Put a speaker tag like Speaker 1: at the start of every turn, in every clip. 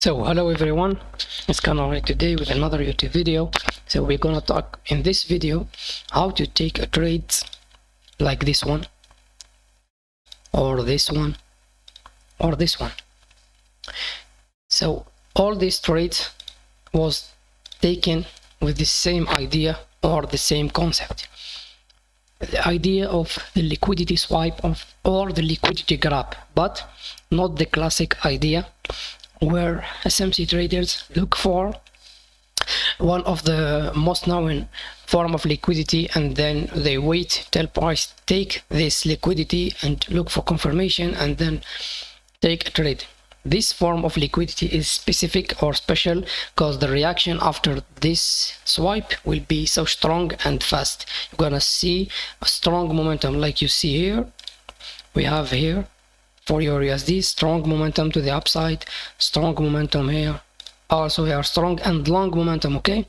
Speaker 1: So hello everyone, it's Conor today with another YouTube video. So we're gonna talk in this video how to take a trade like this one or this one or this one. So all these trades was taken with the same idea or the same concept. The idea of the liquidity swipe or the liquidity grab, but not the classic idea where SMC traders look for one of the most known form of liquidity and then they wait till price take this liquidity and look for confirmation and then take a trade. This form of liquidity is specific or special because the reaction after this swipe will be so strong and fast. You're gonna see a strong momentum like you see here. We have here for your USD, strong momentum to the upside, strong momentum here, also here, strong and long momentum. Okay,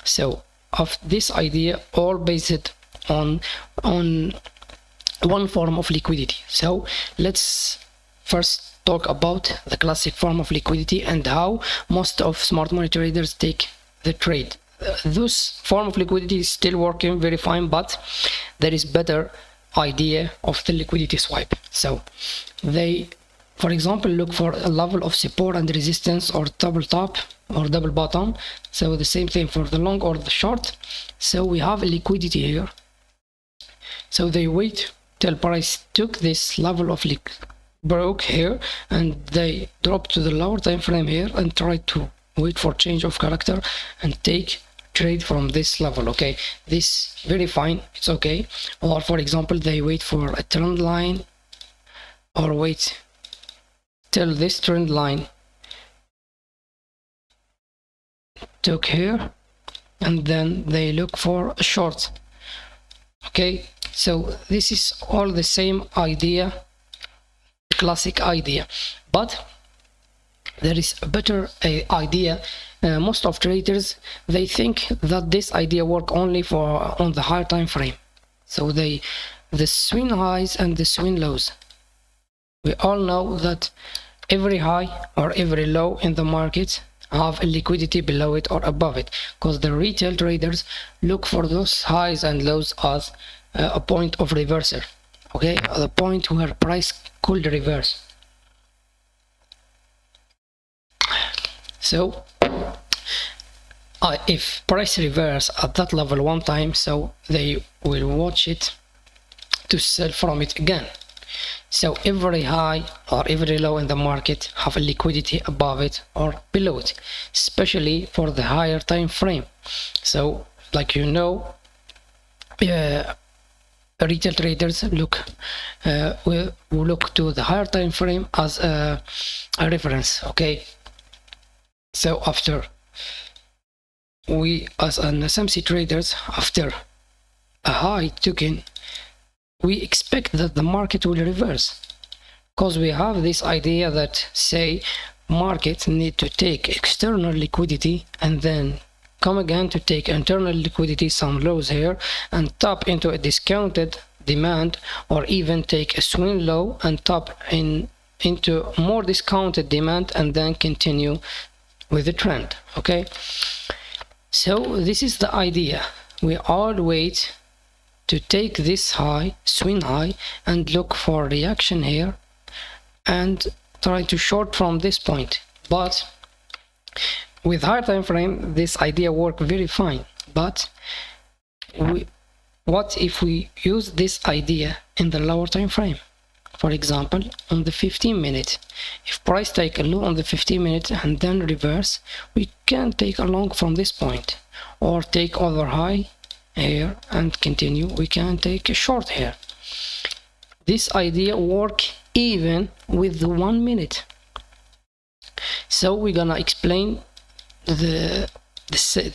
Speaker 1: so of this idea all based on one form of liquidity. So let's first talk about the classic form of liquidity and how most of smart money traders take the trade. This form of liquidity is still working very fine, but there is better idea of the liquidity swipe. So they, for example, look for a level of support and resistance or double top or double bottom. So the same thing for the long or the short. So we have a liquidity here, so they wait till price took this level of broke here and they drop to the lower time frame here and try to wait for change of character and take trade from this level. Okay, this very fine, it's okay. Or for example, they wait for a trend line or wait till this trend line took here and then they look for a short. Okay, so this is all the same idea, classic idea, but there is a better idea. Most of traders, they think that this idea work only for on the higher time frame. So the swing highs and the swing lows, we all know that every high or every low in the market have a liquidity below it or above it, because the retail traders look for those highs and lows as a point of reversal. Okay, the point where price could reverse. So if price reverse at that level one time, so they will watch it to sell from it again. So every high or every low in the market have a liquidity above it or below it, especially for the higher time frame. So like you know, retail traders will look to the higher time frame as a reference. Okay, so after we as an SMC traders, after a high token, we expect that the market will reverse, because we have this idea that say market need to take external liquidity and then come again to take internal liquidity, some lows here, and tap into a discounted demand, or even take a swing low and tap into more discounted demand and then continue with the trend. Okay, so this is the idea. We all wait to take this high, swing high, and look for reaction here and try to short from this point. But with higher time frame, this idea work very fine. But what if we use this idea in the lower time frame? For example, on the 15-minute, if price take a low on the 15-minute and then reverse, we can take a long from this point, or take other high here and continue. We can take a short here. This idea work even with the 1 minute. So we're gonna explain the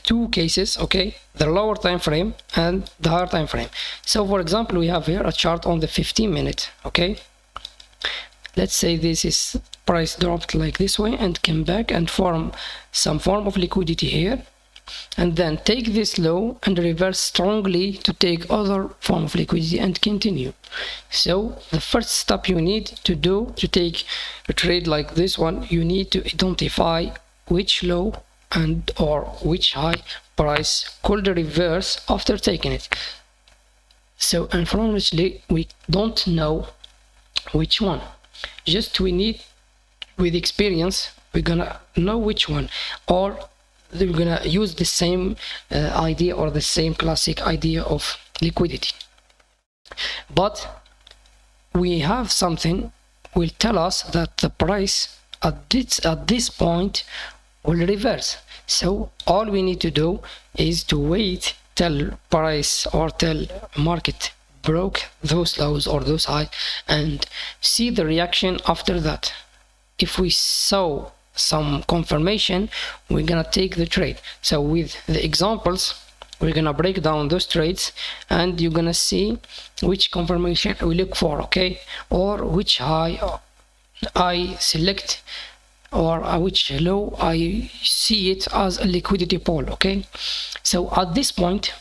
Speaker 1: two cases. Okay, the lower time frame and the higher time frame. So for example, we have here a chart on the 15-minute. Okay, let's say this is price dropped like this way and came back and form some form of liquidity here. and then take this low and reverse strongly to take other form of liquidity and continue. So the first step you need to do to take a trade like this one, you need to identify which low and or which high price could reverse after taking it. So unfortunately we don't know which one, just we need, with experience, we're gonna know which one, or we're gonna use the same idea or the same classic idea of liquidity. But we have something will tell us that the price at this point will reverse. So all we need to do is to wait till price or till market broke those lows or those highs and see the reaction after that. If we saw some confirmation, we're gonna take the trade. So with the examples, we're gonna break down those trades and you're gonna see which confirmation we look for, okay, or which high I select, or which low I see it as a liquidity pole, okay. So at this point,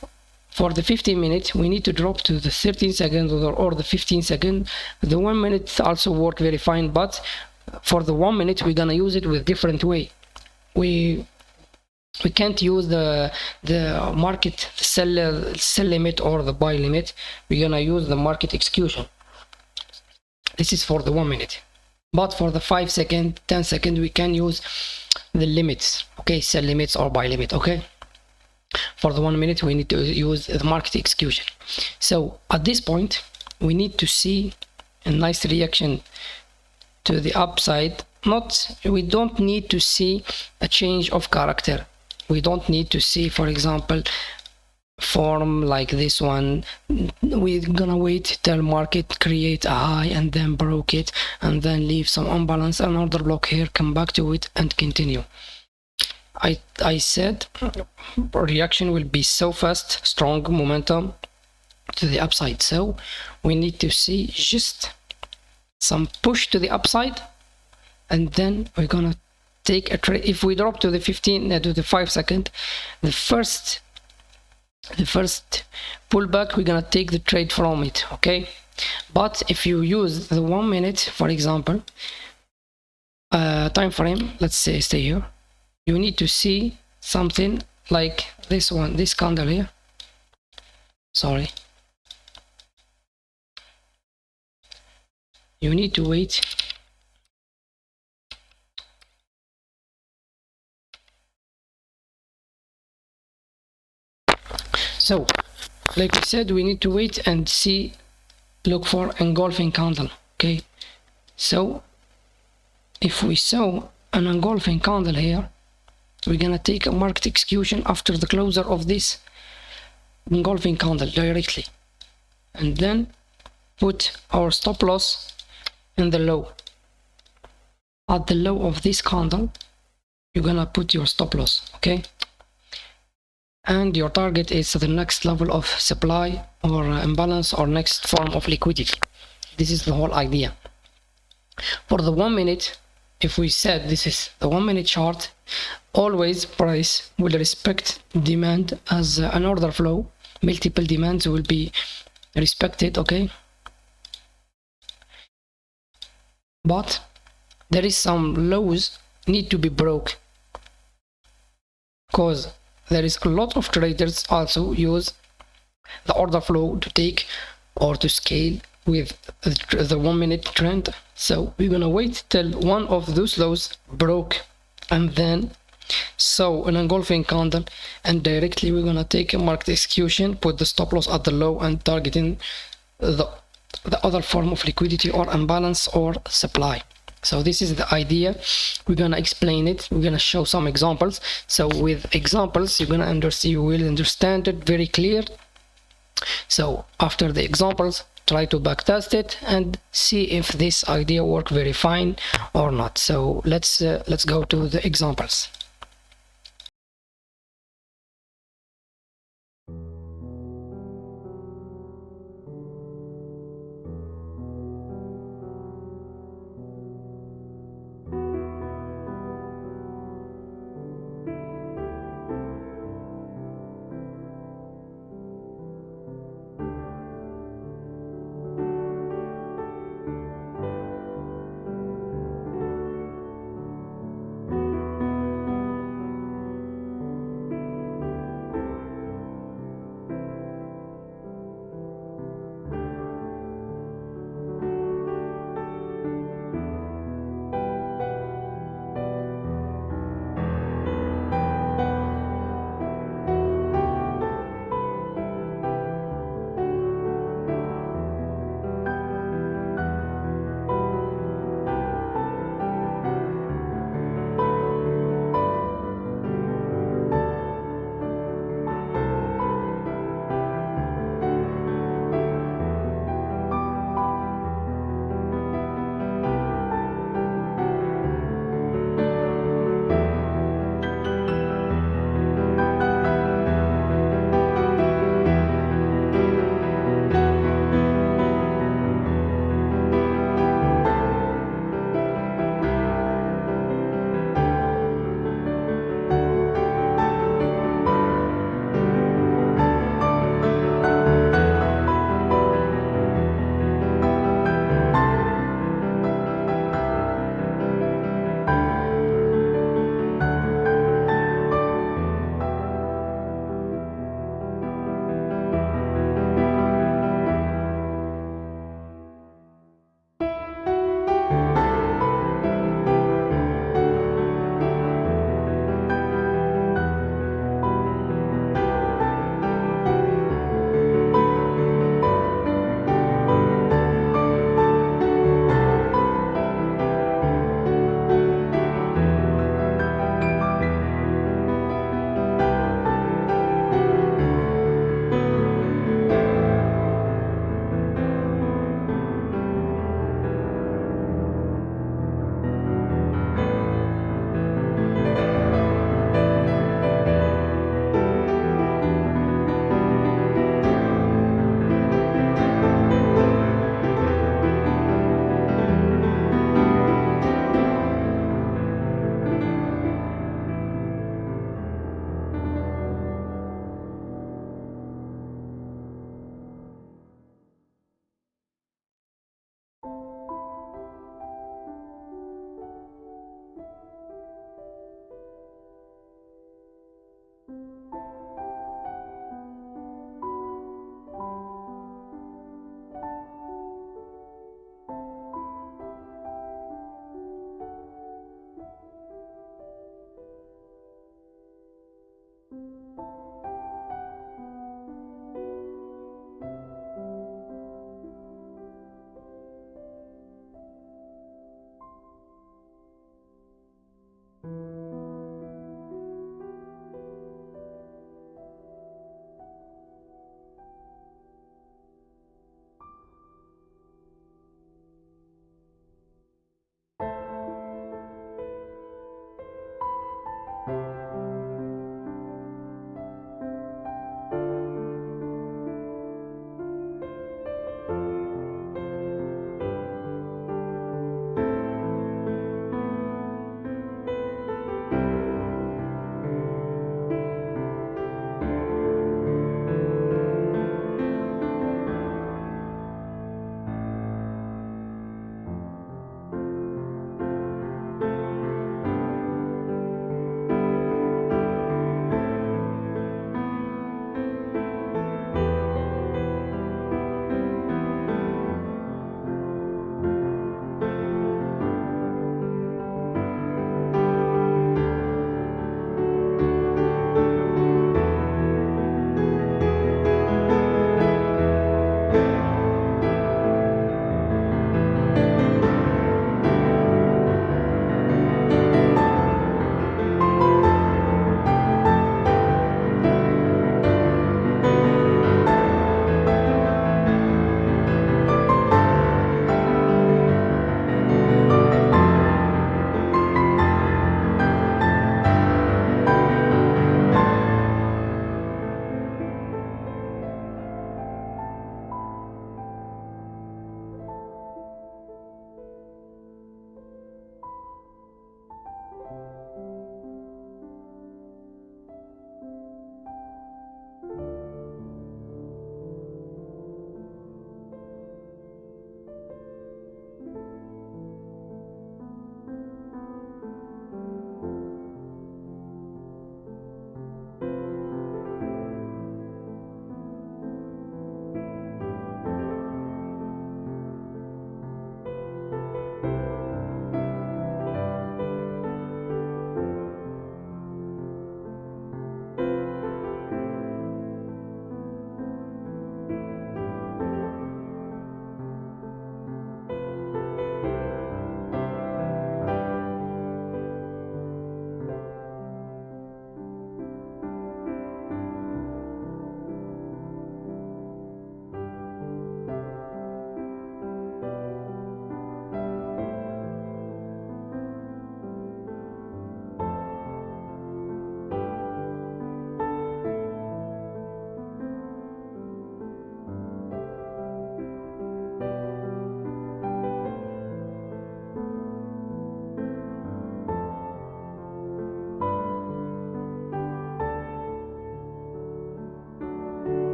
Speaker 1: for the 15 minutes, we need to drop to the 13 seconds or the 15 second. The 1 minute also work very fine, but for the 1 minute, we're gonna use it with different way. We can't use the market sell limit or the buy limit. We're gonna use the market execution. This is for the 1 minute. But for the 5 second, 10 second, we can use the limits, okay, sell limits or buy limit, okay. For the 1 minute, we need to use the market execution. So at this point, we need to see a nice reaction to the upside. We don't need to see a change of character. We don't need to see, for example, form like this one. We're gonna wait till market create a high and then broke it and then leave some imbalance, another block here, come back to it and continue. I said reaction will be so fast, strong momentum to the upside. So we need to see just some push to the upside, and then we're gonna take a trade. If we drop to the 15 to the 5 second, the first pullback, we're gonna take the trade from it, okay. But if you use the 1 minute, for example, time frame, let's say stay here, you need to see something like this one, this candle here, sorry, you need to wait. So like we said, we need to wait and see, look for engulfing candle, okay. So if we saw an engulfing candle here, we're gonna take a market execution after the closer of this engulfing candle directly, and then put our stop loss in the low. At the low of this candle, you're gonna put your stop loss, okay. And your target is the next level of supply or imbalance or next form of liquidity. This is the whole idea. For the 1 minute, if we said this is the 1 minute chart, always price will respect demand as an order flow. Multiple demands will be respected, okay. But there is some lows need to be broke, because there is a lot of traders also use the order flow to take or to scale with the 1 minute trend. So we're gonna wait till one of those lows broke and then saw an engulfing candle, and directly we're gonna take a market execution, put the stop loss at the low and targeting the other form of liquidity or imbalance or supply. So this is the idea. We're gonna explain it, we're gonna show some examples. So with examples you will understand it very clear. So after the examples, try to backtest it and see if this idea work very fine or not. So let's go to the examples.